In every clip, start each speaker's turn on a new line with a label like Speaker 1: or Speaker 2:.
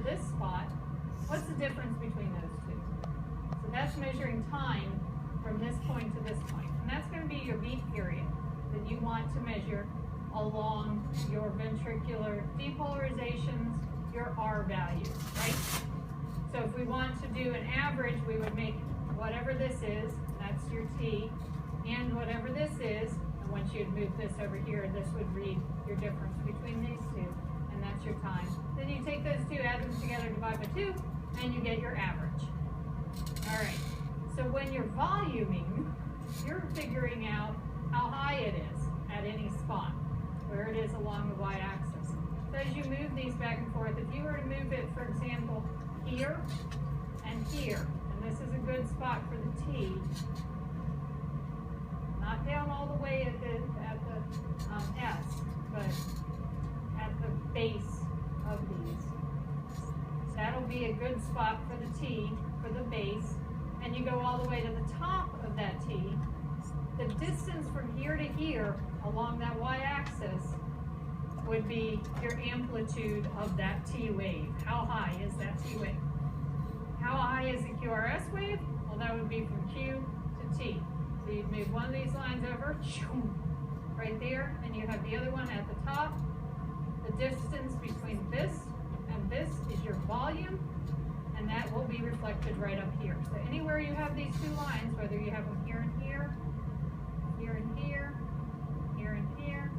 Speaker 1: this spot, what's the difference between those two? So that's measuring time from this point to this point. And that's going to be your beat period that you want to measure along your ventricular depolarizations, your R values, right? So if we want to do an average, we would make whatever this is, that's your T, and whatever this is, and once you'd move this over here, this would read your difference between these two, and that's your time. Then you take those two, add them together, divide by 2, and you get your average. All right, so when you're voluming, you're figuring out how high it is at any spot, where it is along the y-axis. So as you move these back and forth, if you were to move it, for example, here and here, and this is a good spot for the T, not down all the way at the S, but at the base of these. So that'll be a good spot for the T, for the base, and you go all the way to the top of that T. The distance from here to here along that y-axis would be your amplitude of that T wave. How high is that T wave? How high is the QRS wave? Well, that would be from Q to T. So you'd move one of these lines over, right there, and you have the other one at the top. The distance between this and this is your volume, and that will be reflected right up here. So anywhere you have these two lines, whether you have them here and here, here and here, here and here,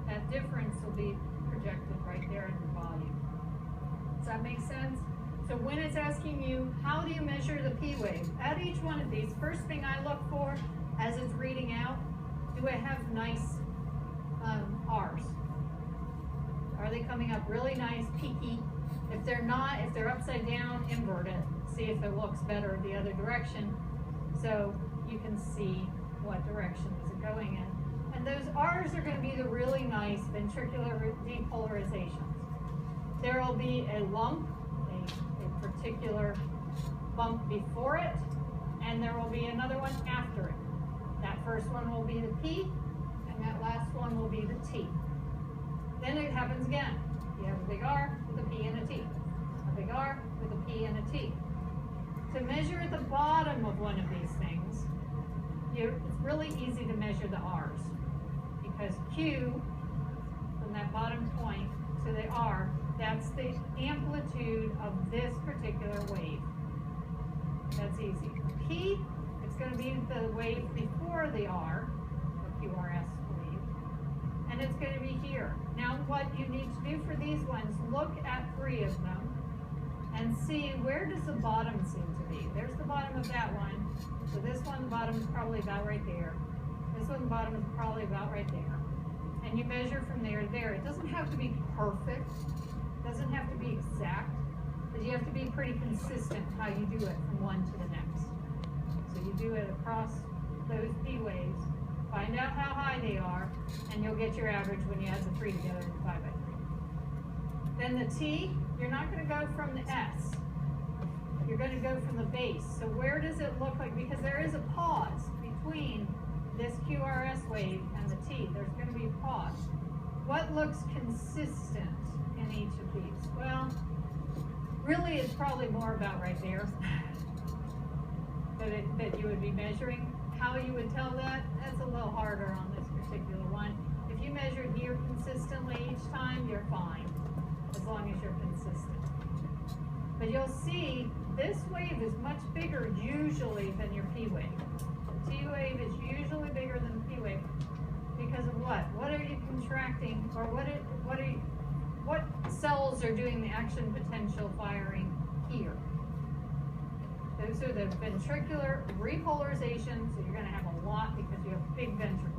Speaker 1: that difference will be projected right there in the volume. Does that make sense? So when it's asking you, how do you measure the P wave? At each one of these, first thing I look for as it's reading out, do I have nice R's? Are they coming up really nice, peaky? If they're not, if they're upside down, invert it. See if it looks better the other direction, so you can see what direction is it going in. And those R's are going to be the really nice ventricular depolarizations. There will be a lump, a particular bump before it, and there will be another one after it. That first one will be the P, and that last one will be the T. Then it happens again. You have a big R with a P and a T. A big R with a P and a T. To measure at the bottom of one of these things, it's really easy to measure the R's, because Q, from that bottom point to the R, that's the amplitude of this particular wave. That's easy. P, it's going to be the wave before the R, the QRS wave, and it's going to be here. Now what you need to do for these ones, look at 3 of them and see where does the bottom seem to be. There's the bottom of that one. So this one, the bottom is probably about right there. This one, the bottom is probably about right there. And you measure from there to there. It doesn't have to be perfect. It doesn't have to be exact. But you have to be pretty consistent how you do it from one to the next. So you do it across those P waves. Find out how high they are, and you'll get your average when you add the 3 together and divide by 3. Then the T, you're not going to go from the S. You're going to go from the base. So where does it look like? Because there is a pause between this QRS wave and the T. There's going to be a pause. What looks consistent in each of these? Well, really it's probably more about right there that you would be measuring. How you would tell that, that's a little harder on this particular one. If you measure here consistently each time, you're fine, as long as you're consistent. But you'll see this wave is much bigger usually than your P wave. The T wave is usually bigger than the P wave because of what? What are you contracting, or what cells are doing the action potential firing here? Those are the ventricular repolarizations. So you're going to have a lot because you have big ventricles.